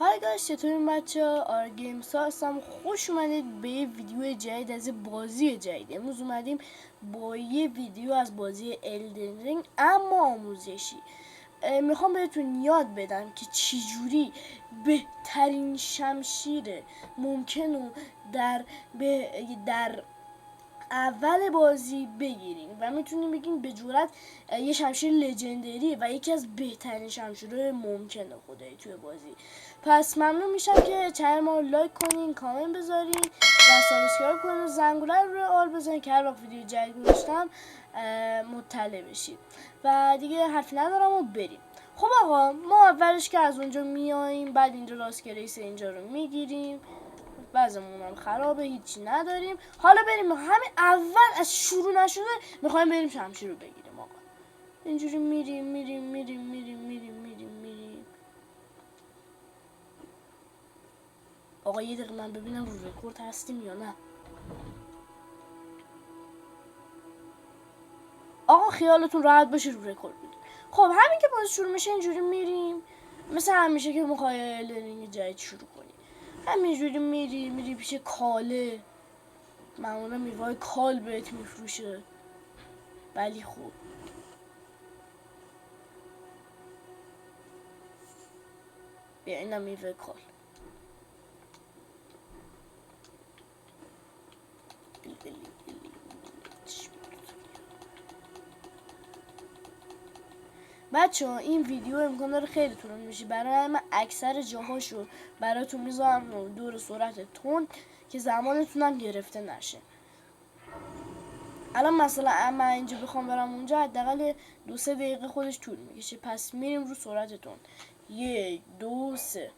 های گایز، چطورین بچه ها؟ آر گیمز ها هستم. خوش اومدید به یه ویدیو جدید از بازی جدید. امروز اومدیم با یه ویدیو از بازی الدن رینگ اما آموزشی. میخوام بهتون یاد بدم که چجوری بهترین شمشیر ممکن رو در اول بازی بگیریم و میتونیم بگیم به جرات یه شمشیر لژندریه و یکی از بهترین شمشیرهای ممکنه خدایی توی بازی. پس ممنون میشم که چنل ما رو لایک کنین، کامنت بذارین و سابسکرایب کنین و زنگوله رو آل بزنین که هر وقت ویدیو جدید گذاشتم مطلع بشید. و دیگه حرفی ندارم و بریم. خب آقا، ما اولش که از اونجا میاییم، بعد اینجا راست کریس اینجا رو میگیریم، بعضمون هم خرابه، هیچی نداریم. حالا بریم همین اول از شروع نشده میخوایم بریم شمشیر رو بگیریم. آقا اینجوری میریم. آقا یه دقیقه من ببینم رو رکورد هستیم یا نه. آقا خیالتون راحت باشه، رو رکورد بودیم. خب همین که باز شروع میشه اینجوری میریم مثل همیشه که میخوای لرنینگ جدید شروع کنی. همینجوری میری پیش کاله، معمولا میوای کال بهت میفروشه، ولی خوب بیا اینم میوه کال. بچه ها این ویدیو امکان داره خیلی طولانی بشه، برای من اکثر جاهاشو براتون میذارم دور سرعت تند که زمانتونم گرفته نشه. الان مثلا من اینجا بخوام برم اونجا حداقل 2-3 دقیقه خودش طول میکشه، پس میریم رو سرعت تند. 1 2 3.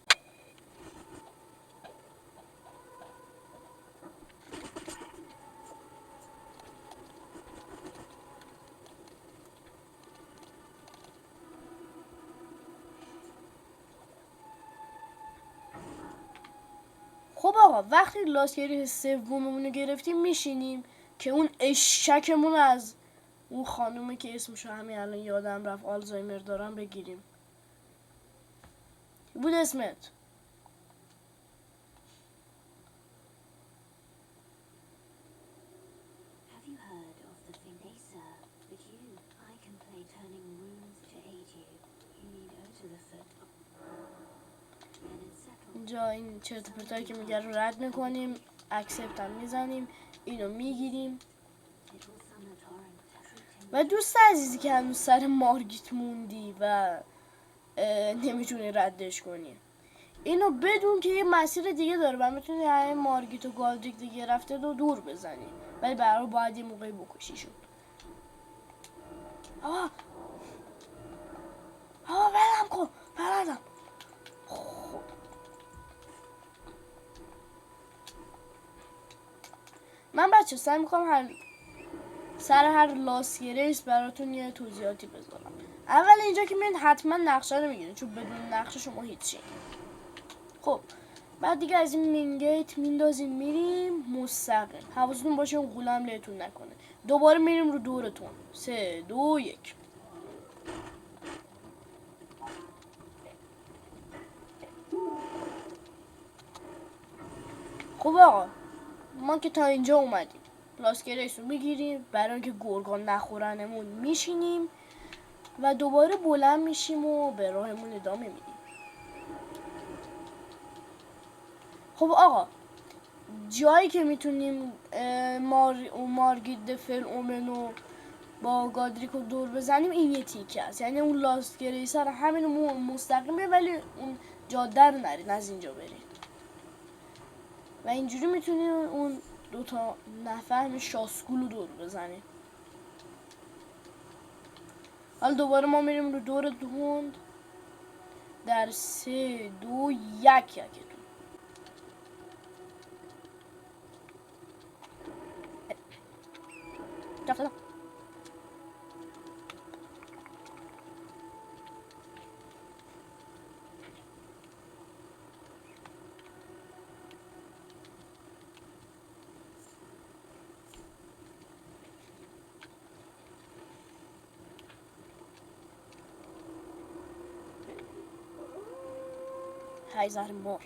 خب آقا وقتی لاسکری سوممون رو گرفتیم میشینیم که اون اشکمون از اون خانومه که اسمشو همین الان یادم رفت، آلزایمر دارم، بگیریم. بود اسمت؟ اینجا این چرت پرتایی که میگه رو رد میکنیم، اکسپت هم میزنیم، اینو میگیریم. و دوست عزیزی که هنوز سر مارگیت موندی و نمیتونی ردش کنی، اینو بدون که یه مسیر دیگه داره و میتونی همه مارگیت و گالدریک دیگه رفته رو دور بزنی، ولی برای باید یه موقعی بکشیشون. ولم کن، بلدم. خب من بچه سعی میکنم سر هر لاست ریس براتون یه توضیحاتی بذارم. اول اینجا که میرین حتما نقشه رو میگیرین، چون بدون نقشه شما هیچی. خب بعد دیگه از این مینگیت میندازیم میریم مستقیم. حواستون باشه اون غولم لیتون نکنه. دوباره میریم رو دورتون. 3 2 1. خب آقا ما که تا اینجا اومدیم، لاسکریس رو میگیریم، برای اینکه گرگان نخورنمون میشینیم و دوباره بلند میشیم و به راهمون ادامه میدیم. خب آقا جایی که میتونیم مارگید فل اومنو با گادریک رو دور بزنیم این یه تیکه است، یعنی اون لاست گریسر همین مستقیمه ولی اون جاده رو نرین، از اینجا برین و اینجوری میتونیم اون دوتا نفهم شاسکول رو دور بزنیم. حالا دوباره ما میریم رو دور دوند در 3 2 1 یکتون. رفتم. هیزر مار.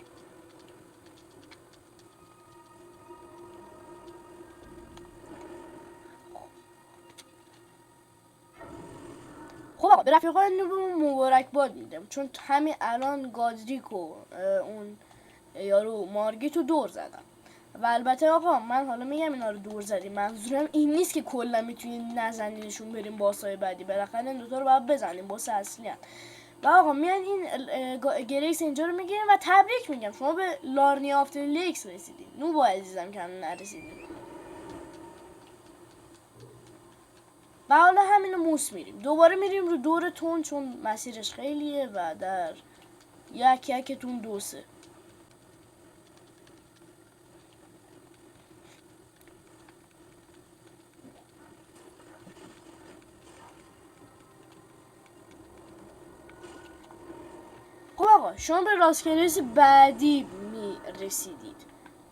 خب آقا به رفیقان نوبمون مبارکباد میدم، چون همین الان گادریک و اون یارو مارگیتو دور زدم. و البته آقا من حالا میگم اینا رو دور زدیم، منظورم این نیست که کلا میتونید نزنیدشون بریم باسای بعدی. بالاخره این دوتا رو باید بزنیم، باس اصلی هم. و آقا میان این گریکس اینجا رو میگیریم و تبریک میگم شما به لارنی آفتر لیکس رسیدید. نوبا عزیزم که هنوز نرسیدیم. و حالا همینو موس میریم دوباره میریم رو دورتون، چون مسیرش خیلیه و در یکتون دوسه. خب آقا شما به راستگریس بعدی می رسیدید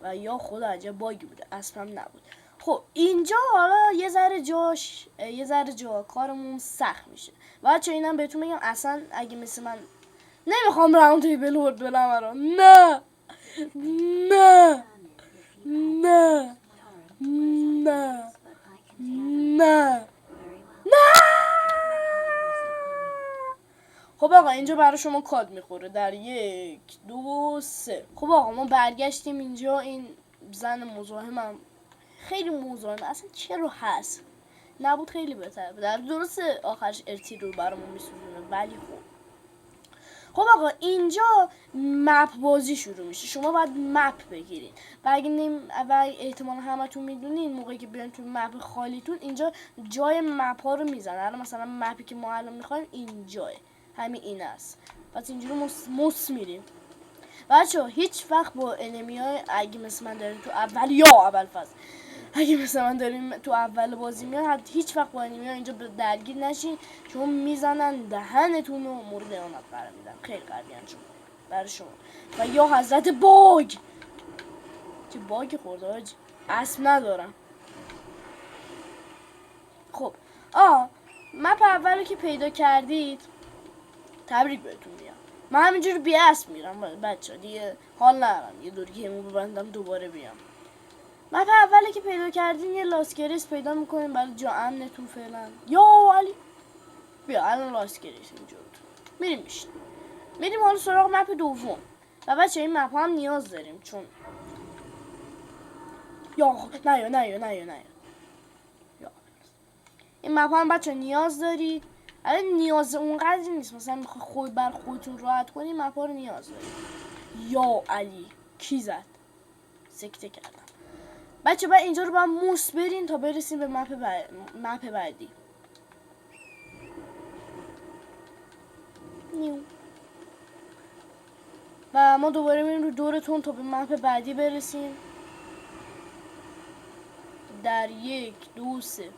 و یا خدا عجب باگی بوده، اصلا نبود. خب اینجا حالا یه ذره جا کارمون سخت میشه. بچه اینم بهتون میگم اصلا اگه مثل من نمیخوام راوند تیبل ورد بلم، نه نه نه نه نه نه. خب آقا اینجا برای شما کاد میخوره در 1 2 3. خب آقا ما برگشتیم اینجا. این زن مزاحمم خیلی مزاحمه، اصلا چرا هست؟ نبود خیلی بهتر بود. در درسته آخرش ارتی رو برامون میسوزونه، ولی خب آقا اینجا مپ بازی شروع میشه. شما باید مپ بگیرید و اگه احتمال همتون میدونین موقعی که بیان تو مپ خالیتون اینجا جای مپ ها رو میزنه. الان مثلا مپی که ما الان میخوایم اینجاه، همین این است. پس اینجوری مس میریم. بچه‌ها هیچ وقت با انمیای اگه مثل من دارین تو اول فاز اگه مثل من دارین تو اول بازی میاد، هیچ وقت با انمیای اینجا درگیر نشین، چون میزنن دهنتون رو مورد اهانت قرار میدن. خیلی قوی انجام برای شما. و یا حضرت باگ، چه باگی خورده آجی، اسم ندارم. خب مپ اولو که پیدا کردید تبریک بهتون میگم. من همینجوری بی اسم میرم بچه دیگه، حال ندارم یه دور گیمو ببندم دوباره بیام. مپ اولی که پیدا کردین یه لاسکریس پیدا میکنیم برای جا امنتون فعلا. یا علی بیا الان لاسکریس اینجا میریم حالا سراغ مپ دوم. و بچه این مپ هم نیاز داریم، چون نه این مپ هم بچه نیاز دارید. الان نیاز اونقدر نیست، مثلا میخوای بر خودتون راحت کنی مپ ها رو نیاز دارید. یا علی کی زد؟ سکته کردم. بچه بعد اینجا رو با موس برین تا برسیم به مپ بعدی. و ما دوباره میریم رو دورتون تا به مپ بعدی برسیم در 1 2 3.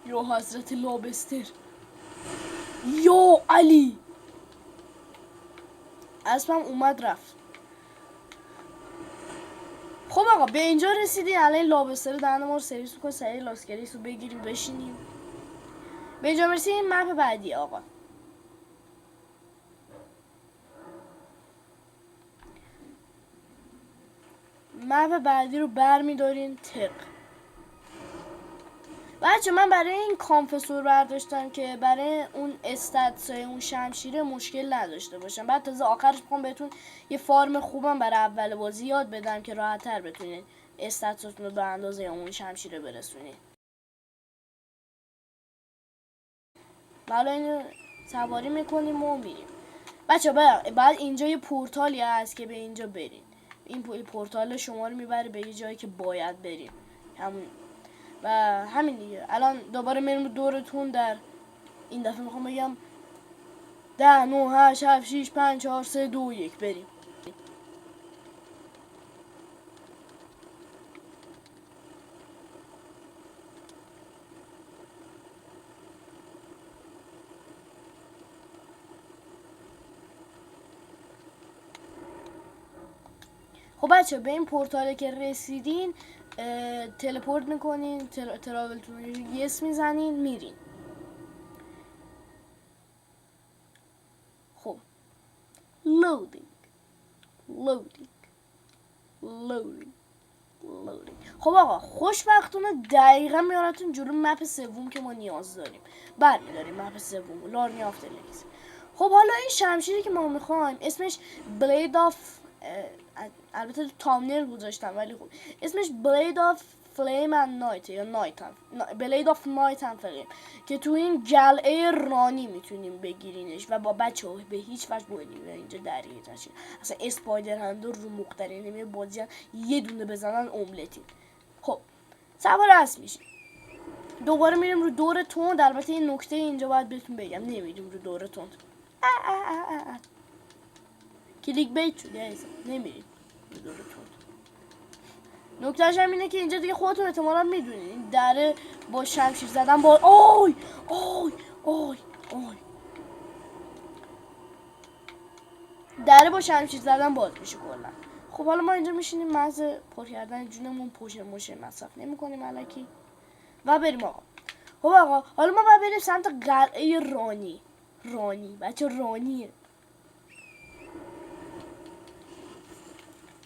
یا حضرت لابستر، یا علی اسمم اومد رفت. خب آقا به اینجا رسیدیم. الان لابستر دهن ما رو سرویس میکنه، سریع لاسکریس رو بگیریم بشینیم. به اینجا رسیدیم مپ بعدی. آقا مپ بعدی رو برمیدارین تق. بچه من برای این کامفسور برداشتم که برای اون استاتسای اون شمشیره مشکل نداشته باشم. بعد تازه آخرش میخوام بهتون یه فارم خوبم برای اول بازی یاد بدم که راحت تر بتونید استاتستون رو به اندازه اون شمشیره برسونید. حالا اینو سواری میکنیم و میریم. بچه بعد اینجا یه پورتالی هست که به اینجا برین. این پورتال شما رو میبره به یه جایی که باید بریم. همون و همین دیگه. الان دوباره میریم دورتون. در این دفعه میخوام بگم 10 9 8 7 6 5 4 3 2 1 بریم. خب بچه به این پورتاله که رسیدین تلپورت میکنین، تراولتون یس میزنین میرین. خب لودینگ لودینگ لودینگ لودینگ. خب آقا خوشبختانه دقیقا میارتون جلو مپ سوم که ما نیاز داریم. برمیداریم مپ سوم لارنی آف دلیکس. خب حالا این شمشیری که ما میخوایم اسمش بلید آف، البته تامنیل گذاشتم ولی خب اسمش بلید آف فلیم اند نایت یا نایت هم بلید آف نایت هم فلیم که تو این قلعه رانی میتونیم بگیرینش و با بچه ها به هیچ وجه باید اینجا درگیر نشین. اصلا اسپایدر هندو رو مختره نمیه بازی هم یه دونه بزنن املتین. خب سوار اسب میشیم، دوباره میریم رو دور تند. البته این نکته اینجا باید بهتون بگم نمیریم رو دور تند، کلیک بیت شد عزیزم، نمیریم رو دور تند. نکتهش هم اینه که اینجا دیگه خودتون احتمالا میدونید این دره با شمشیر زدن با آی آی آی آی دره با شمشیر زدن باز میشه کلا. خب حالا ما اینجا میشینیم محض پر کردن جونمون پوشن موشه مصرف نمی کنیم الکی و بریم آقا. خب آقا حالا ما باید بریم سمت قلعه رانی بچه رانیه.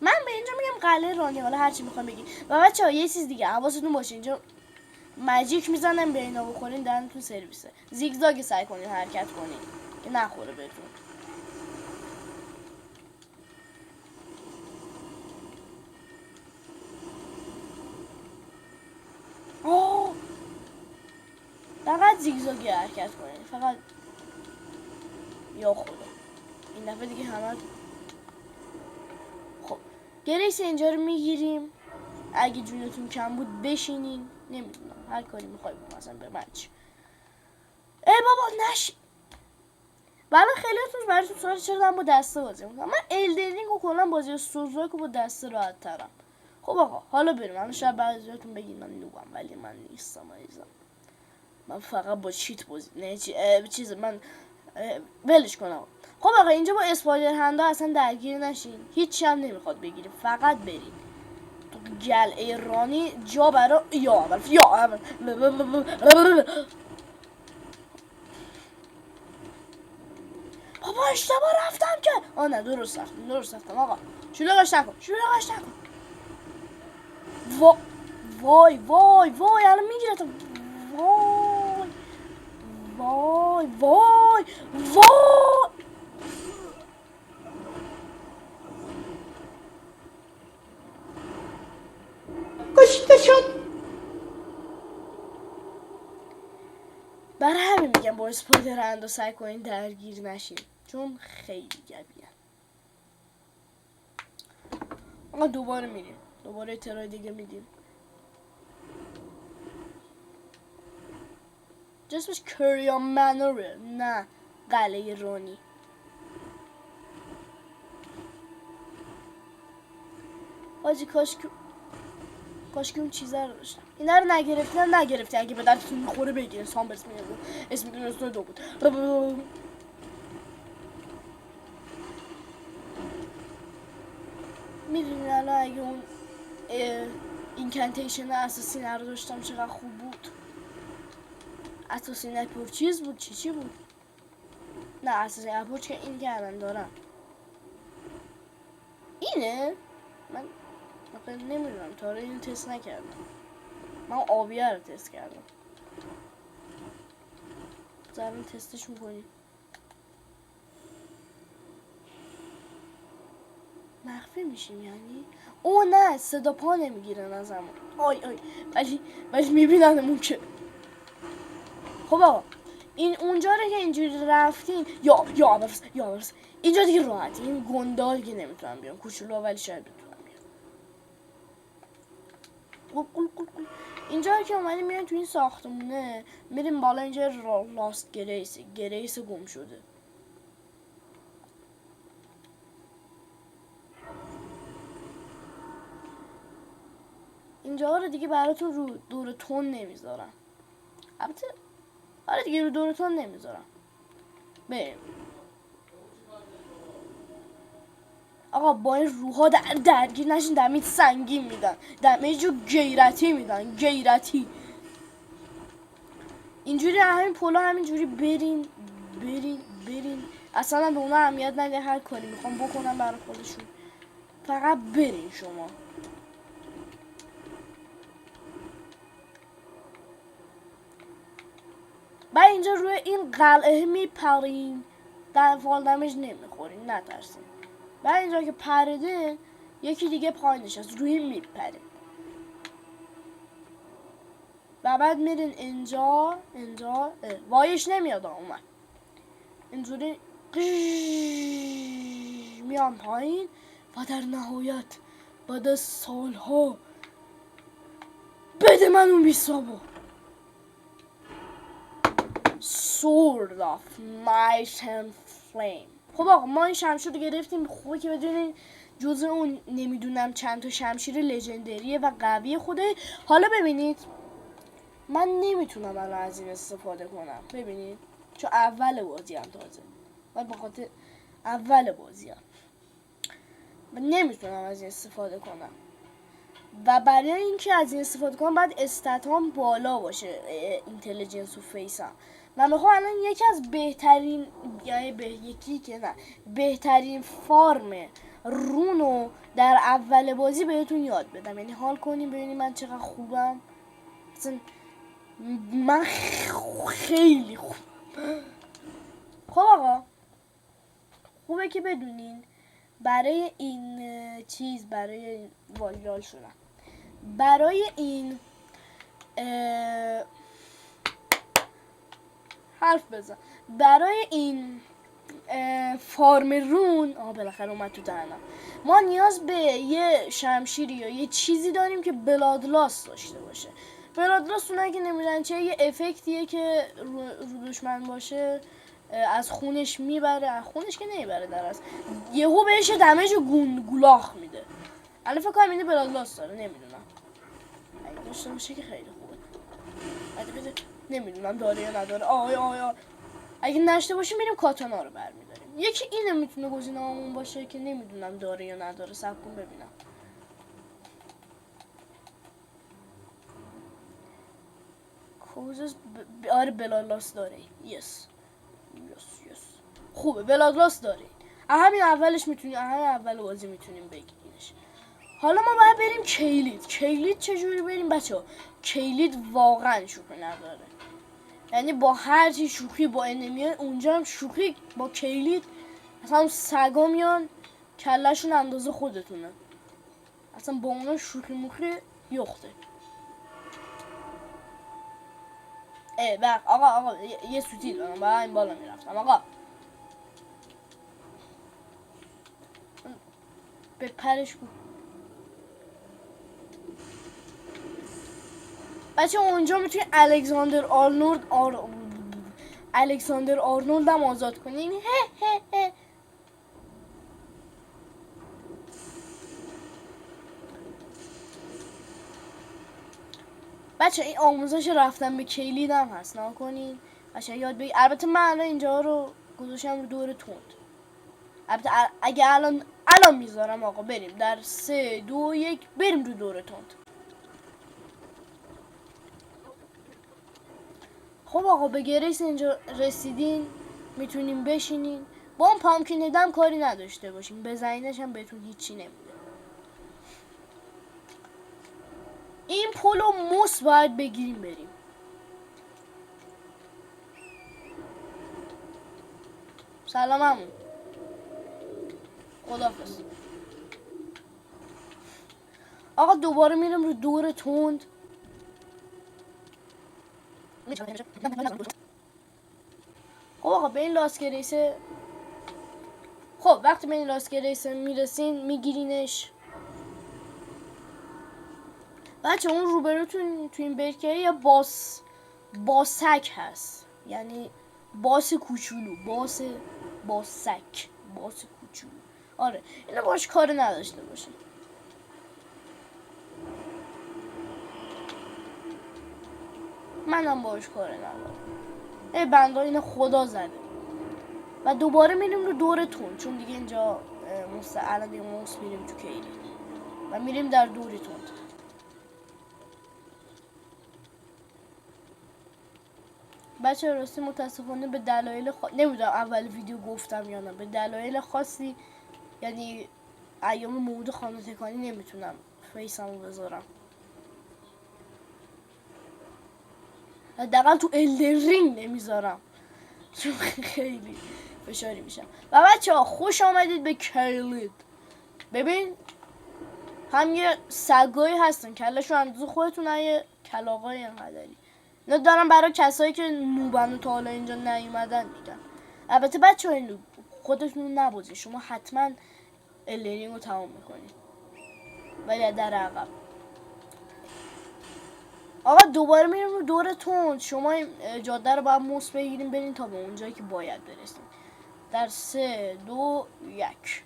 من به اینجا میگم قلعه رانی، حالا هرچی میخوام بگی. و بچه ها یه چیز دیگه حواستون باشه اینجا ماجیک میزنن به اینا بخورین دهنتون سرویسه. زیگزاگ سعی کنین حرکت کنین که نخوره بهتون. فقط زیگزاگی حرکت کنین فقط. یا خدا این دفعه دیگه همه. خب گریس اینجا رو میگیریم. اگه جونتون کم بود بشینین، نمیدونم هر کاری میخوای بکن مثلا به من چی. ای بابا نش. بله خیلیتون براتون سوال چرا دارم با دسته بازی میکنم. من الدرینگ و کلا بازی سوزوک با دسته راحت ترم. خب آقا حالا بریم. من شاید بعضیاتون بگین من نوبم ولی من نیستم عزیزم. من فقط با چیت بازی نه چیز من ولش کنم. خب آقا اینجا با اسپایدر هندا اصلا درگیر نشین، هیچی هم نمیخواد بگیریم، فقط بریم تو قلعه رانی جا برا یا بابا اشتباه رفتم که نه درست رفتم آقا. شلوغش نکن وای الان میگیرتم. وای کشته شد. برای همین میگم با اسپایدر هندو سعی کنین درگیر نشین چون خیلی گبیه. آقا دوباره میریم، دوباره ترای دیگه میدیم. جسمش کریان منوره، نه قلعه رانی. حاجی کاش که اون چیزا رو داشتم. اینا رو نگرفتی اگه به دردتون میخوره بگیرین. سامبرس میگه اسم دونستون دو بود. میدونی الان اگه اون اینکانتیشن اساسینه رو داشتم چقدر خوب بود. اساسین اپور چیز بود چی بود؟ نه اساسین اپور که این که الان دارم اینه. من نمیدونم تا رو اینو تست نکردم. من آبیه رو تست کردم. زرم تستش میکنیم. مخفی میشیم یعنی؟ او نه صدا پا نمیگیرن از همون. آی ولی میبیننمون که. خب آقا این اونجا رو که اینجوری رفتین یا اینجا دیگه راحتی. این گندال که نمیتونم بیام کوچولو ولی شاید بتونم بیام. اینجا که اومدیم میریم تو این ساختمونه میریم بالا. اینجا لاست گریس گم شده. اینجا رو دیگه براتون رو دور تون نمیذارم. البته آره دیگه رو دور تون نمیذارم. بریم آقا با این روحا درگیر نشین. دمیج سنگین میدن، دمیجو غیرتی میدن، غیرتی. اینجوری همین پلو همینجوری برین برین برین، اصلا به اونا اهمیت نده، هر کاری میخوام بکنم برای خودشون، فقط برین شما. بعد اینجا روی این قلعه میپرین، در فال دمیج نمیخورین، نترسین. بعد اینجا که پریده یکی دیگه پایینش هست، روی میپرین و بعد میرین اینجا وایش نمیاد اومد اینجوری میام پایین و در نهایت بعد از سالها بده من اون بیستابو Sword of Might and Flame. خب آقا ما این شمشیر رو گرفتیم. خوبه که بدونین جزء اون نمیدونم چند تا شمشیر لژندریه و قوی خوده. حالا ببینید من نمیتونم الان از این استفاده کنم، ببینید چون اول بازی هم تازه و بخاطر اول بازی هم من نمیتونم از این استفاده کنم و برای اینکه از این استفاده کنم باید استاتام بالا باشه، اینتلیجنس و فیس هم. من میخوام الان یکی از بهترین یکی که نه بهترین فارم رونو در اول بازی بهتون یاد بدم، یعنی حال کنیم ببینید من چقدر خوبم. مثلا من خیلی خوب. خب آقا خوبه که بدونین برای این چیز، برای والگال شدن، برای این حرف بزن، برای این فارم رون بالاخره اومد تو دهنم، ما نیاز به یه شمشیری یا یه چیزی داریم که بلادلاس داشته باشه. بلادلاس اونایی که نمیدونن چه، یه افکتیه که رو دشمن باشه از خونش میبره، از خونش که نمیبره، در از یهو بهش دمیج گولاخ میده. الان فکر کنم اینه بلادلاس داره، نمیدونم، اگه داشته باشه که خیلی خوبه. نمیدونم داره یا نداره. آیا اگه نشته باشیم میریم کاتانا رو برمیداریم. یکی اینه میتونه گزینه‌مون باشه که نمیدونم داره یا نداره. صبر کن ببینم. کوزس آره بلادلاس داره. یس خوبه، بلادلاس داره. همین اولش میتونیم، همین اول بازی میتونیم بگیرینش. حالا ما باید بریم کیلید چجوری بریم بچه‌ها؟ کیلید واقعا شوخی نداره، یعنی با هر چی شوخی با انمیان اونجا هم شوخی با کیلید. اصلا سگا میان کلشون اندازه خودتونه، اصلا با اونا شوخی موخی یخته. آقا یه سوتی دارم، باید این بالا میرفتم. آقا به پرش بود بچه. اونجا میتونی الکساندر آرنولد هم آزاد کنین. بچه این آموزش رفتن به کلید هم هست، نکنین بچه یاد بگیر. البته من الان اینجا رو گذاشتم رو دور تند. البته اگه الان میذارم آقا بریم در 3 2 1 بریم رو دور تند. خب آقا به گریس اینجا رسیدین، میتونیم بشینین. با اون پامکین هدم کاری نداشته باشین، بزنینش هم بهتون هیچی نمیده. این پولو موس باید بگیریم بریم. سلام همون خداحافظ. آقا دوباره میرم رو دور تند. خب آقا به این لاسکریسه، خب وقتی به این لاسکریسه میرسین میگیرینش. بچه اون روبروتون تو این برکه یه باسک هست، یعنی باس کوچولو، باسک کوچولو. آره اینو باش کار نداشته باشه. منم باش کار ندارم. بنده اینو خدا زده. و دوباره میریم رو دور تون، چون دیگه اینجا الان دیگه موس میریم تو کیلی و میریم در دوری تند. بچه راستی متاسفانه به دلایل نمیدونم اول ویدیو گفتم یا نه، به دلایل خاصی یعنی ایام مورد خانه تکانی نمیتونم فیسمو بذارم، حداقل تو الدن رینگ نمیذارم چون خیلی فشاری میشم. و بچه ها خوش آمدید به کیلید. ببین هم یه سگایی هستن کلشون اندازه خودتون، یه کلاغای انقدری. اینا دارم برای کسایی که نوبن و تا حالا اینجا نیومدن میگم. البته بچه های خودتون نبازید، شما حتما الدرینگ رو تمام میکنید ولی در عقب. آقا دوباره میریم رو دور تند. شما جاده رو باید موس بگیریم بریم تا به اونجایی که باید برسیم. در 3 2 1.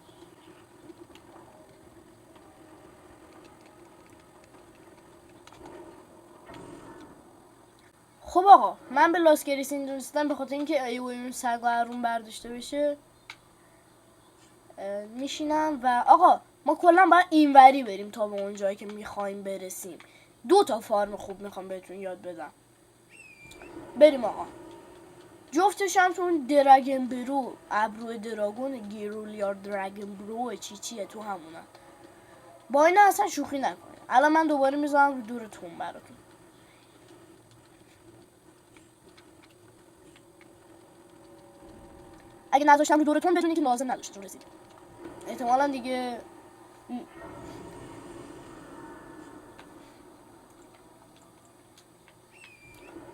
خب آقا من به لاس گریسین رسیدم به خاطر اینکه اون سگ هرون برداشته بشه. میشینم و آقا ما کلا باید اینوری بریم تا به اون جایی که میخوایم برسیم. 2 تا فارم خوب میخوام بهتون یاد بدم. بریم آقا. جفتش هم تو اون درگن برو، ابرو دراگون، گیرولیار درگن برو چیه تو همونن. با اینا اصلا شوخی نکنید. الان من دوباره میذارم رو دورتون براتون. اگه نذاشتم رو دورتون بدونی که لازم نداشتون رسید. احتمالا دیگه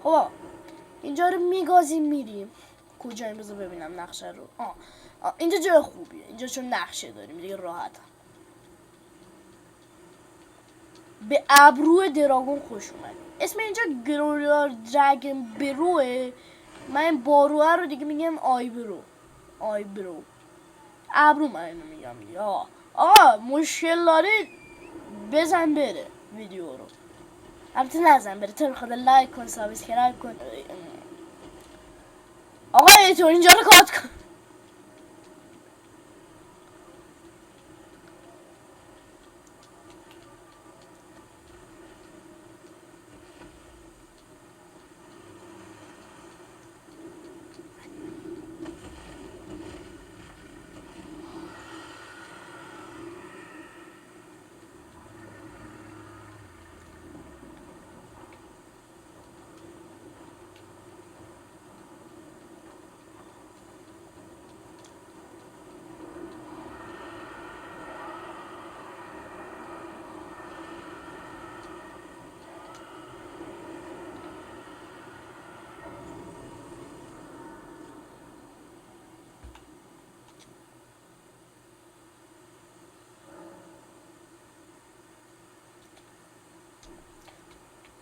خب اینجا رو میگازیم میریم کجاییم. بذار ببینم نقشه رو. اینجا جای خوبیه اینجا چون نقشه داریم دیگه راحتم. به ابرو دراگون خوش اومدیم. اسم اینجا گرولار درگن بروه. من این باروه رو دیگه میگم آیبرو. ابرو من اینو میگم. یا آقا مشکل دارید بزن بره ویدیو رو. البته نزن بره، تو خدا لایک کن سابسکرایب کن. آقا اینطور اینجا رو کات کن.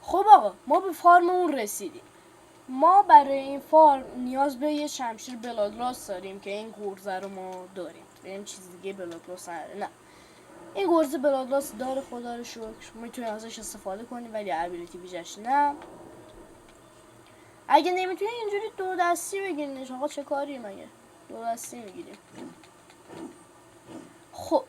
خب آقا ما به فارممون رسیدیم. ما برای این فارم نیاز به یه شمشیر بلادلاس داریم که این گرزه رو ما داریم. بریم چیز دیگه بلادلاس نه. این گرزه بلادلاس داره خدا رو شکر. میتونی ازش استفاده کنی ولی ابیلیتی بیجش نه. اگه نمیتونی اینجوری 2 دستی بگیرینش. آقا چه کاری مگه 2 دستی میگیریم. خب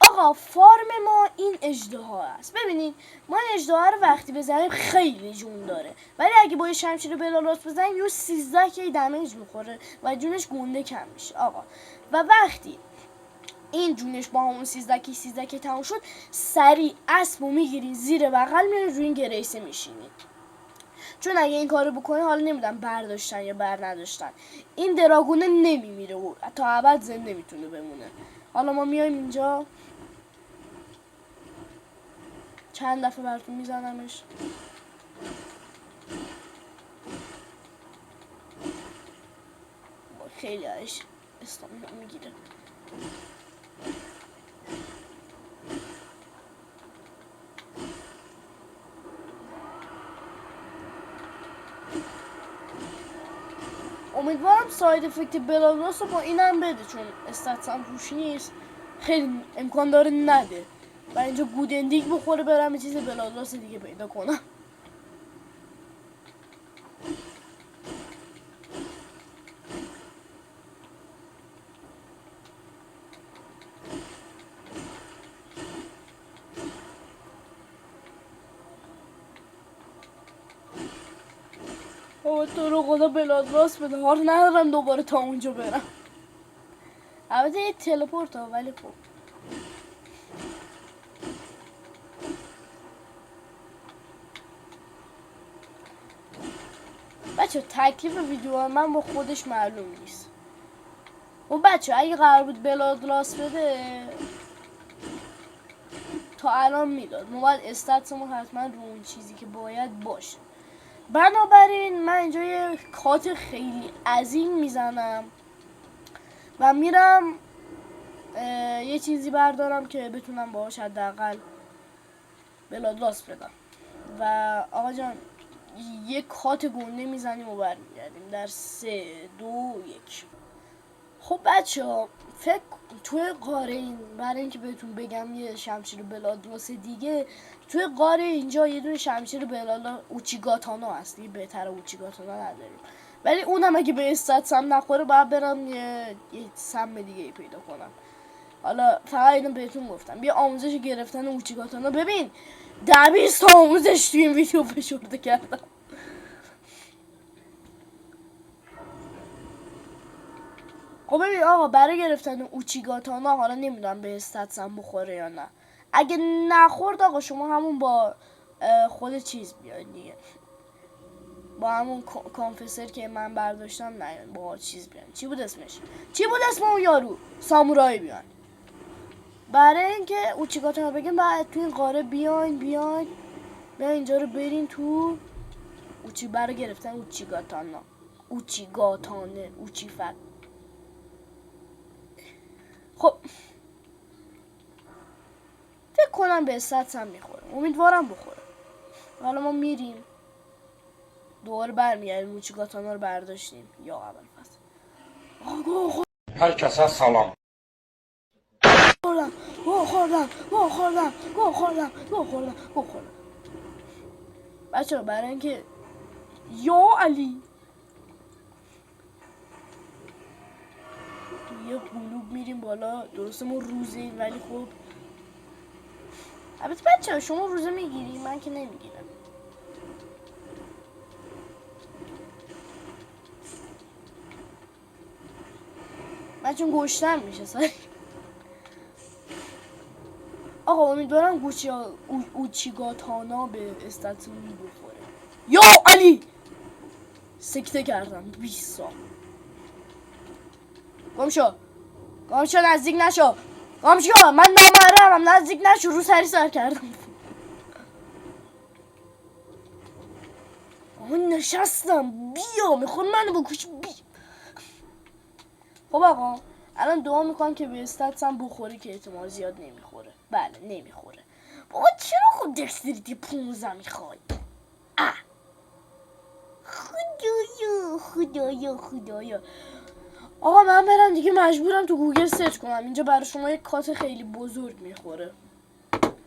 آقا فارم ما این اژدها است. ببینید ما این اژدها رو وقتی بزنیم خیلی جون داره ولی اگه با یه شمشیر بلادلاس بزنیم یه 13 کی دمیج میخوره و جونش گنده کم میشه آقا. و وقتی این جونش با همون 13 کی تموم شد سریع اسبو میگیرین زیر بغل میرین روی این گریسه میشینید. چون اگه این کارو بکنی حالا نمیدونم برداشتن یا بر نداشتن این دراگونه نمیمیره و تا ابد زنده میتونه بمونه. حالا ما میایم اینجا چند دفعه براتون میزنمش. خیلی ازش استامینا میگیره. امیدوارم ساید افکت بلادلاس رو با اینم بده چون استاتسم روش نیست. خیلی امکان داره نده و اینجا گودندیگ بخوره برم یه چیز بلادلاس دیگه پیدا کنم. بابا تو رو خدا بلادراس بده، حال ندارم دوباره تا اونجا برم. البته یه تلپورت ها، ولی خب بچه تکلیف ویدیو من با خودش معلوم نیست. و بچه اگه قرار بود بلادراس بده تا الان میداد. ما باید استاتسمون حتما رو اون چیزی که باید باشه. بنابراین من اینجا یه کات خیلی عظیم میزنم و میرم یه چیزی بردارم که بتونم باهاش حداقل بلادراس بدم. و آقا جان یه کات گنده میزنیم و برمیگردیم در 3 2 1. خب بچه ها فکر توی قاره این برای اینکه بهتون بگم یه شمشیر بلادراس دیگه توی قاره اینجا یه دونه شمشیر بلادراس اوچیگاتانا هست. دیگه بهتر اوچیگاتانا نداریم، ولی اونم اگه به استاتسم نخوره باید برم یه سم دیگه ای پیدا کنم. حالا فقط اینو بهتون گفتم بیا آموزش گرفتن اوچیگاتانا. ببین 10-20 تا آموزش توی این ویدیو فشرده کردم. خب ببین آقا برای گرفتن اوچیگاتانا حالا نمیدونم به استاتسم بخوره یا نه. اگه نخورد آقا شما همون با خود چیز بیاین دیگه، با همون کانفسر که من برداشتم نه با چیز بیان. چی بود اسمش؟ چی بود اسم اون یارو؟ سامورایی بیان. برای اینکه اوچیگاتانا بگیم بعد تو این قاره بیاین اینجا رو برین تو برای گرفتن اوچیگاتانا. اوچیفت. خب فکر کنم به استاتس هم میخوره، امیدوارم بخوره. حالا ما میریم دوباره برمیگردیم اوچیگاتانا رو برداشتیم یا اول فصل. Herkese salam. خوردم. بچه برای اینکه یا علی یه قلوب میریم بالا. درسته ما روزیم ولی خب البته بچه شما روزه میگیری من که نمیگیرم. من چون گوشتم میشه ساری. آقا امیدوارم اوچیگاتانا به استاتسمون بخوره. یا علی سکته کردم 20 سال. گم شو نزدیک نشو. من نامحرمم نزدیک نشو. رو سر کردم. آقا نشستم بیا میخواد منو بکش بیا. خب آقا الان دعا میکنم که به استاتسم بخوری که احتمال زیاد نمیخوره. بله نمیخوره. بابا چرا خود دکستریتی 15 میخوای؟ خدایا آقا من برم دیگه، مجبورم تو گوگل سرچ کنم. اینجا برای شما یک کات خیلی بزرگ میخوره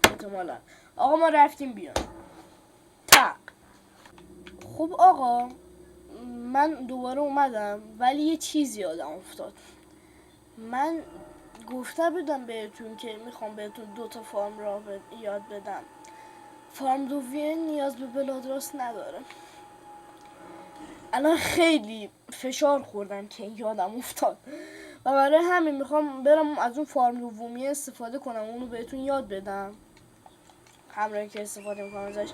احتمالا. آقا ما رفتیم بیان تق. خب آقا من دوباره اومدم ولی یه چیزی یادم افتاد. من گفته بودم بهتون که میخوام بهتون 2 تا فارم را یاد بدم. فارم دووین نیاز به بلادراس نداره. الان خیلی فشار خوردم که یادم افتاد و برای همین میخوام برم از اون فارم دومی استفاده کنم اونو بهتون یاد بدم همراهی که استفاده میکنم ازش،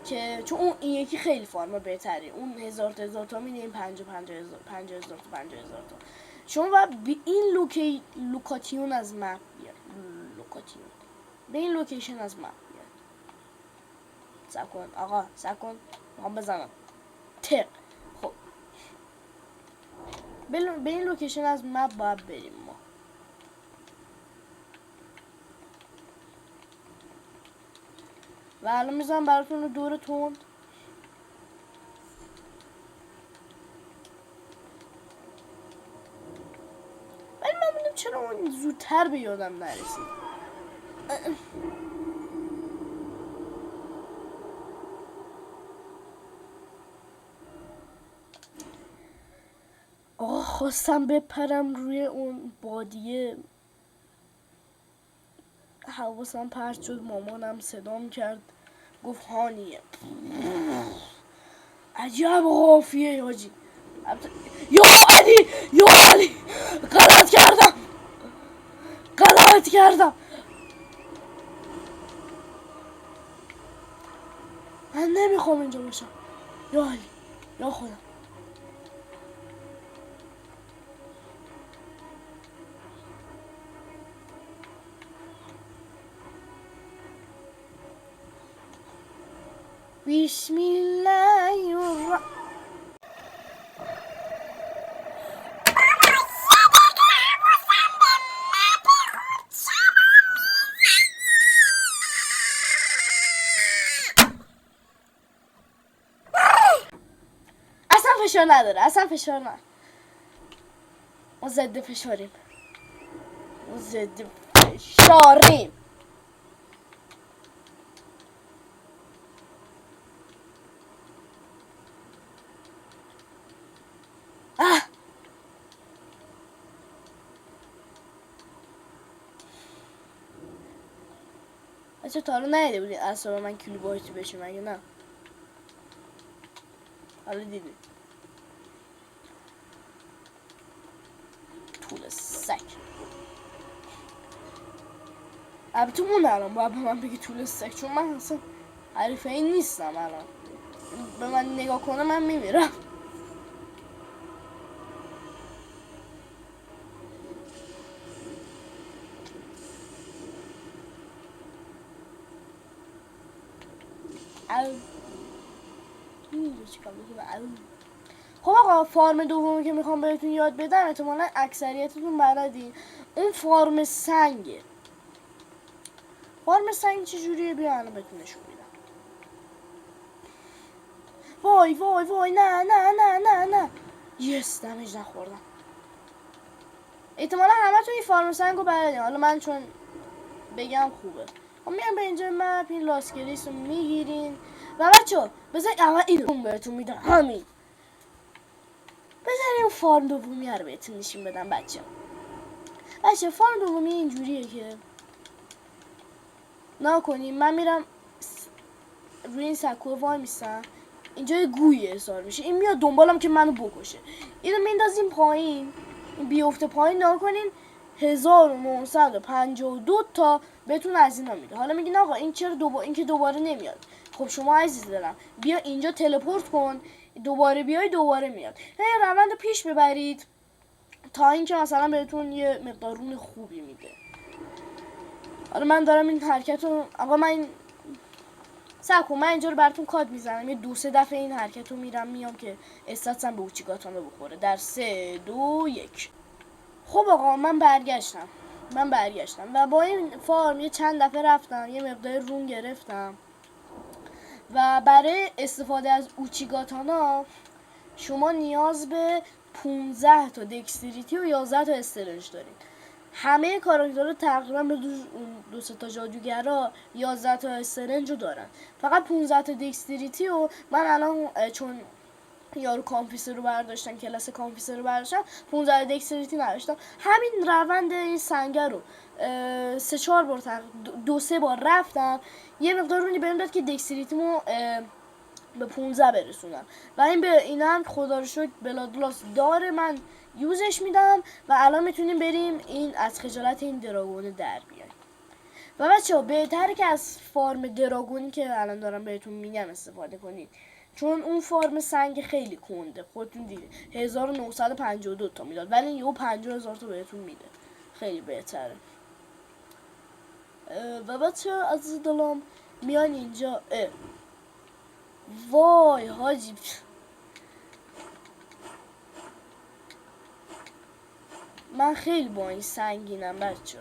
که چون اون این یکی خیلی فارم بهتری. اون 1000 تا میده، این 50,000 تا شما باید به این لوکاتیون از مپ بیاد. به این لوکیشن از مپ بیاد. سب کن آقا سب کن میخوام بزنم تق. خب به این لوکیشن از مپ باید بریم ما. و الان میزنم براتون رو دور تند. ولی من بودم چرا اون زودتر به یادم نرسید. آقا خواستم بپرم روی اون بادیه، حواسم پرت شد. مامانم صدام کرد گفت هانیه عجب قافیه حاجی. یا علی یا علی غلط کردم من نمیخوام اینجا باشم. یا علی یا خودم. بسم الله الرحمن. فشار نداره، اصلا فشار نداره. ما ضد فشاریم. بچه تا حالا ندیده بودین اعصاب من کیلوبایتی بشه مگه نه؟ حالا دیدی. طول سگ. البته اون الان باید به من بگی طول سگ، چون من اصلا حریفه این نیستم. الان به من نگاه کنه من میمیرم. خب آقا فارم دومی که میخوام بهتون یاد بدم احتمالا اکثریتتون بلدین. اون فارم سنگه. فارم سنگ چجوریه؟ بیا الان بهتون نشون میدم. وای وای وای نه نه نه نه نه. یس دمیج نخوردم. احتمالا همه تو این فارم سنگو بلدین. حالا من چون بگم خوبه. میام به اینجا مپ این لاسکریس رو میگیرین و بچه بذارید اول اینو بهتون میدم. همین بذارید اون فارم دومی رو بهتون نشون بدم. بچه فارم دومی اینجوریه که نکنیم من میرم روی این سکو وای میستم. اینجا یه گویی احسار میشه. این میاد دنبالم که منو بکشه. اینو میندازیم پایین. این بیفته پایین نکنین 1952 تا بهتون از اینا میده. حالا میگین آقا این چرا این که دوباره نمیاد. خب شما عزیز دلم بیا اینجا تلپورت کن، دوباره بیای دوباره میاد. روند پیش ببرید تا اینکه مثلا بهتون یه مقدار رون خوبی میده. حالا من دارم این حرکت رو آقا من اینجا رو براتون کاد میزنم. یه 2-3 دفعه این حرکت رو میام که استاتسم به اوچیگاتانو بخوره. در 3 2 1. خب آقا من برگشتم و با این فارم یه چند دفعه رفتم، یه مقدار رون گرفتم و برای استفاده از اوچیگاتانا شما نیاز به 15 تا دکستریتی و 11 تا استرنج دارید. همه کاراکترها تقریبا به 2 تا جادوگرا 11 تا استرنج رو دارن. فقط 15 تا دکستریتی و من الان چون یارو کانفیسر رو برداشتم، کلاس کانفیسر رو برداشتم، 15 دکستریتی نداشتم. همین روند این سنگر رو 3-4 بار 2-3 بار رفتم. یه مقدار رونی بهم داد که دکستریتیمو به 15 برسونم و این به اینا هم خدا رو شکر بلادلاس داره. من یوزش میدم و الان میتونیم بریم این از خجالت این دراگون در بیایم. و بچه‌ها بهتره که از فارم دراگونی که الان دارم بهتون میگم استفاده کنید، چون اون فارم سنگ خیلی کنده. خودتون دیدید 1952 تا میداد ولی یهو 50,000 تا بهتون میده. خیلی بهتره. و بچه‌ها از دلم میان اینجا وای حاجی من خیلی با این سنگینم بچه.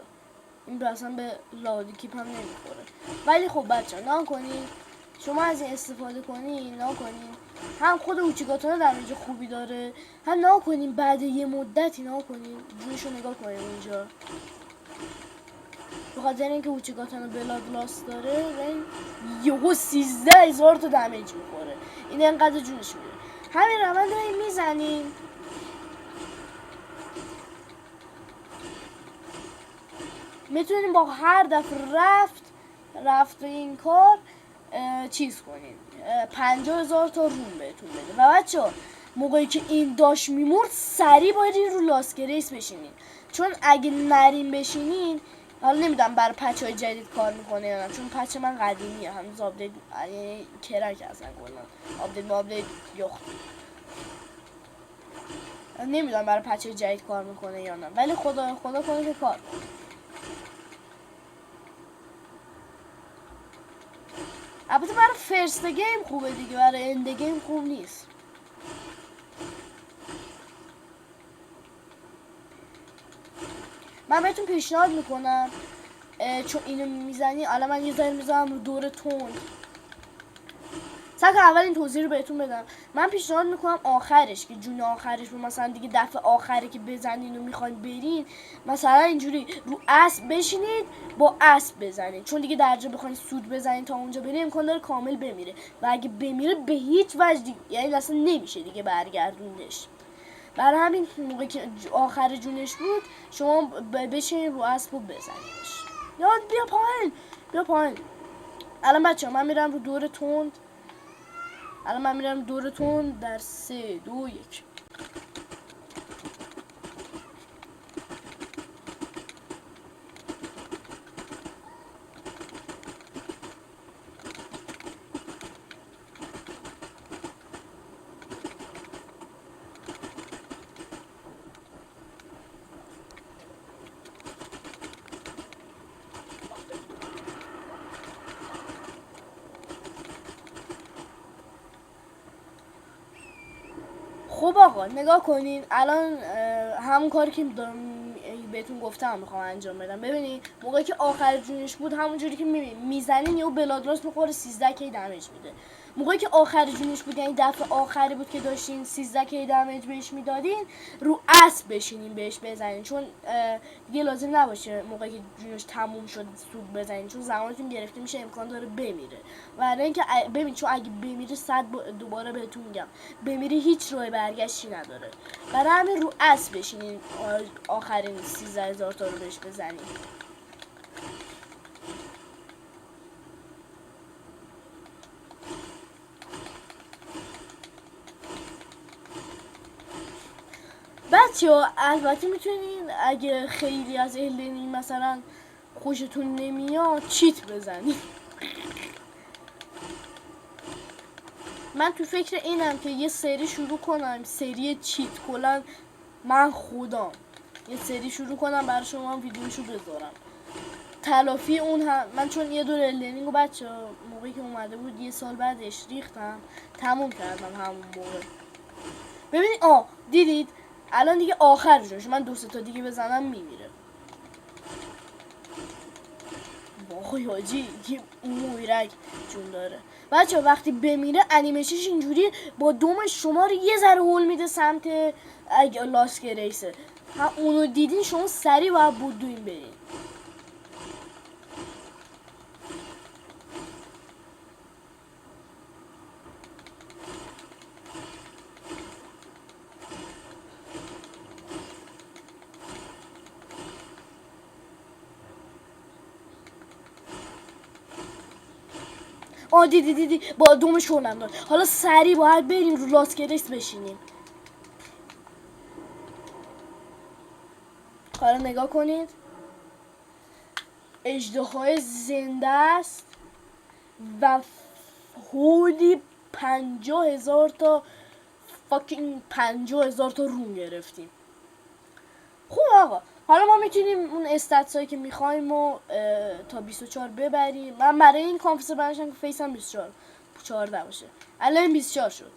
این اصلا به لادی کیپ هم نمیخوره. ولی خب بچه نکنین شما از این استفاده کنین، نکنین هم خود اوچیگاتانا در اینجا خوبی داره، هم نکنین بعد یه مدتی نکنین جوشو نگاه کنین اینجا. بخاطر اینکه اوچیگاتانا بلادلاس داره یهو 13,000 تا دمیج میخوره. این انقدر جونش میره. همین روند رو میزنین. میتونیم با هر دفعه رفت این کار چیز کنین 50,000 تا روم بهتون بده. و بچه ها موقعی که این داشت میمرد سریع باید این رو لاست گریس بشینین، چون اگه نرین بشینین، حالا نمیدونم برای پچ های جدید کار میکنه یا نه، چون پچ من قدیمیه هنوز آپدیت یعنی کرک اصلا کلا آپدیت یخت، نمیدونم برای پچ های جدید کار میکنه یا نه، ولی خدا کنه که کار کنه. البته برای فرست گیم خوبه دیگه، برای اند گیم خوب نیست. من بهتون پیشنهاد میکنم چون اینو میزنی، الان من یه ذره میزنم رو دور تند. سعی کنم اول این توضیح رو بهتون بدم. من پیشنهاد میکنم آخرش که جون آخرش رو مثلا دیگه دفعه آخری که بزنین و میخواین برین، مثلا اینجوری رو اسب بشینید با اسب بزنید، چون دیگه درجا بخواین سود بزنید تا اونجا برین امکان داره کامل بمیره، و اگه بمیره به هیچ وجه دیگه یعنی اصلا نمیشه دیگه برگردوندش. برای همین موقعی که آخر جونش بود شما بشین رو اسب و بزنیدش. یاد بیا پایین. الان بچه ها من میرم رو دور تند در 3 2 1. خب آقا نگاه کنین، الان همون کاری که بهتون گفتم میخوام انجام بدم. ببینید موقعی که آخر جونش بود همونجوری که میزنین یهو بلادراس میخوره 13 کی دمیج میده. موقعی که آخر جونش بود یعنی دفعه آخری بود که داشتین 13 کی دمیج بهش میدادین، رو اسب بشینین بهش بزنین، چون دیگه لازم نباشه موقعی که جونش تموم شد سود بزنین، چون زمانتون گرفته میشه امکان داره بمیره. و اینکه ببین چون اگه بمیره دوباره بهتون میگم بمیره هیچ راه برگشتی نداره. برای همین رو اسب بشینین آخرین 13,000 تا رو بهش بزنین. بچه‌ها البته میتونین اگه خیلی از الدنی مثلا خوشتون نمیاد چیت بزنین. من تو فکر اینم که یه سری شروع کنم، سری چیت کلا من خودم یه سری شروع کنم برای شما ویدیوشو بذارم. تلافی اون هم من چون یه دور الدنینگ و بچه موقعی که اومده بود یه سال بعدش ریختم تموم کردم همون موقع. ببینید دیدید الان دیگه آخر جونش، من 2 تا دیگه بزنم میمیره. واقعی حاجی یه مویرک جون داره. بچه وقتی بمیره انیمیشنش اینجوری با دومش شما رو یه ذره هول میده سمت لاست گریسه. اونو دیدین شما سریع باید بودوین برین. دیدی با دومش هولم داد. حالا سریع باید بریم رو لاست گریس بشینیم. حالا نگاه کنید اژدهای زنده است و هولی 50,000 تا فاکینگ 50,000 تا روم گرفتیم. خوب آقا حالا ما میتونیم اون استاتس هایی که میخوایم و تا 24 ببریم. من برای این کانفیس برنشم که فیسم 14 باشه. الان 24 شد.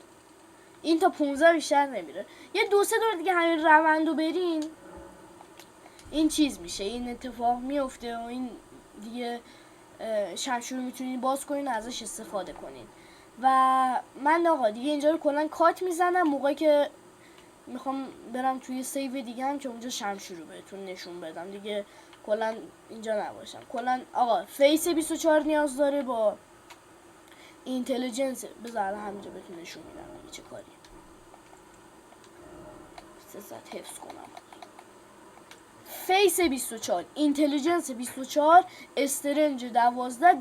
این تا 15 بیشتر نمیره. یه 2-3 دور دیگه همین روندو برین این چیز میشه، این اتفاق میفته و این دیگه شمشیر رو میتونین باز کنین ازش استفاده کنین. و من آقا دیگه اینجا رو کلا کات میزنم موقعی که میخوام برم توی سیو دیگه هم که اونجا شمشیر رو بهتون نشون بدم دیگه، کلا اینجا نباشم. کلا آقا فیس 24 نیاز داره با اینتلیجنس. بذار همینجا بهتون نشون میدم چه کاری. سزت حفظ کنم. فیس 24، اینتلیجنس 24، استرنج 12،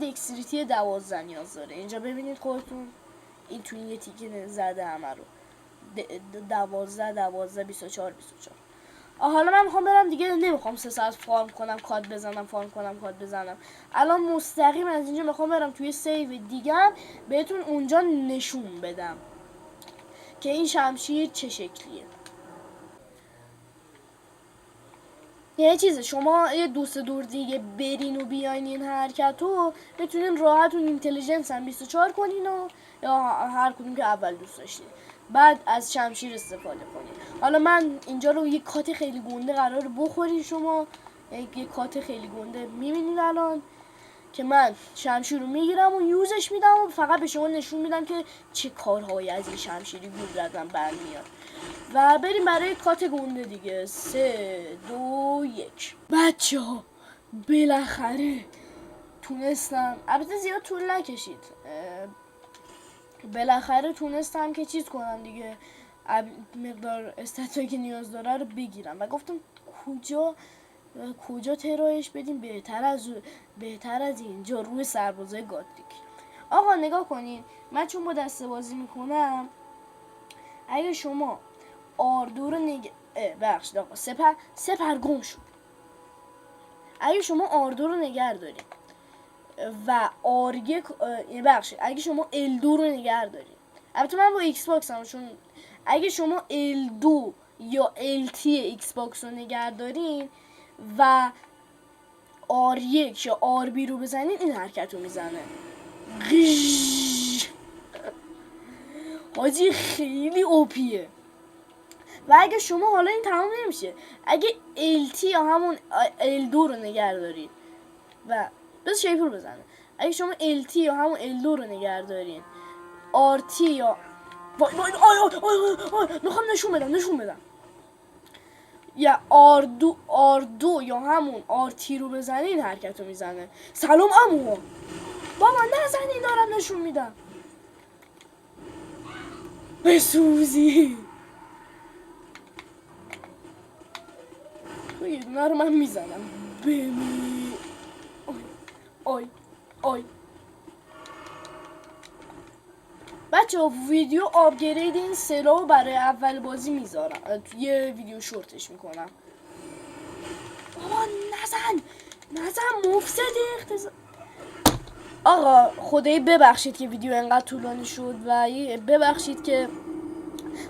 دکستریتی 12 نیاز داره. اینجا ببینید خودتون، این تو این یه تیکه زده همه رو 12 12 24 24. حالا من میخوام برم دیگه، نمیخوام 3 ساعت فارم کنم کاد بزنم. الان مستقیم از اینجا میخوام برم توی سیو دیگه بهتون اونجا نشون بدم که این شمشیر چه شکلیه. یه چیزه، شما یه دوست دور دیگه برین و بیاین این حرکت رو بتونین راحت اون اینتلیجنس هم 24 کنین و یا هر کدوم که اول دوست داشتین، بعد از شمشیر استفاده کنین. حالا من اینجا رو یه کات خیلی گنده قرار بخورین، شما یه کات خیلی گنده میبینین الان که من شمشیر رو میگیرم و یوزش میدم و فقط به شما نشون میدم که چه کارهایی از این شمشیری گول زدن برمیاد. و بریم برای کات گنده دیگه. 3 2 1. بچه ها بالاخره تونستم، البته زیاد طول نکشید، بالاخره تونستم که چیز کنم دیگه، مقدار استاتوی که نیاز داره رو بگیرم و گفتم کجا ترایش بدیم بهتر از اینجا روی سربازای گاتریک. آقا نگاه کنین، من چون با دسته بازی میکنم، اگه شما آردو رو بخشید آقا سپر گم شد. اگه شما آردو رو نگه دارید و اگه شما L2 رو نگه دارید، البته من با ایکس باکس هم، چون اگه شما L2 یا LT ایکس باکس رو نگه دارین و R1 یا RB رو بزنین، این حرکت رو میزنه. حاجی خیلی اوپیه. و اگه شما، حالا این تمام نمیشه، اگه LT یا همون L2 رو نگه دارید و بس شیپور بزنه، اگه شما LT یا همون L2 رو نگه دارین، RT یا میخوام نشون بدم یا R2 یا همون RT رو بزنه، این حرکت رو میزنه. سلام عمو بابا نزنی، دارم نشون میدم. بسوزی تو یه دونه رو من میزنم. بمی آی بچه ها، ویدیو آپگرید این سلاح برای اول بازی میذارم، توی ویدیو شورتش میکنم. بابا نزن مفسد اقتصاد. آقا خدایی ببخشید که ویدیو انقدر طولانی شد و ببخشید که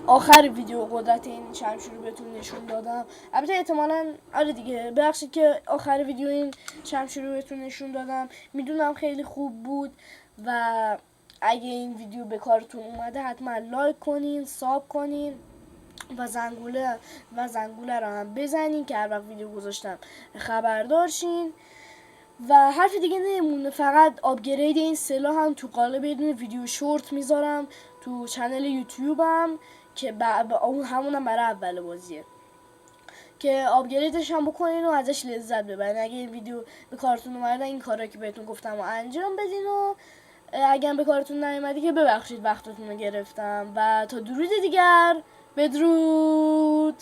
آخر ویدیو قدرت این شمشیر رو بهتون نشون دادم. البته احتمالاً آره دیگه، ببخشید که آخر ویدیو این شمشیر رو بهتون نشون دادم. میدونم خیلی خوب بود و اگه این ویدیو به کارتون اومده حتما لایک کنین، ساب کنین و زنگوله رو هم بزنین که هر وقت ویدیو گذاشتم خبردار شین. و حرف دیگه نمونه، فقط آپگرید این سلاح هم تو قالب یه دونه ویدیو شورت میذارم تو چنل یوتیوبم که اون همونم برای اول بازیه، که آپگریدش هم بکنین و ازش لذت ببرین. اگه این ویدیو به کارتون اومده، این کارا که بهتون گفتم و انجام بدین و اگه به کارتون نیومده که ببخشید وقتتون رو گرفتم. و تا درود دیگر، بدرود.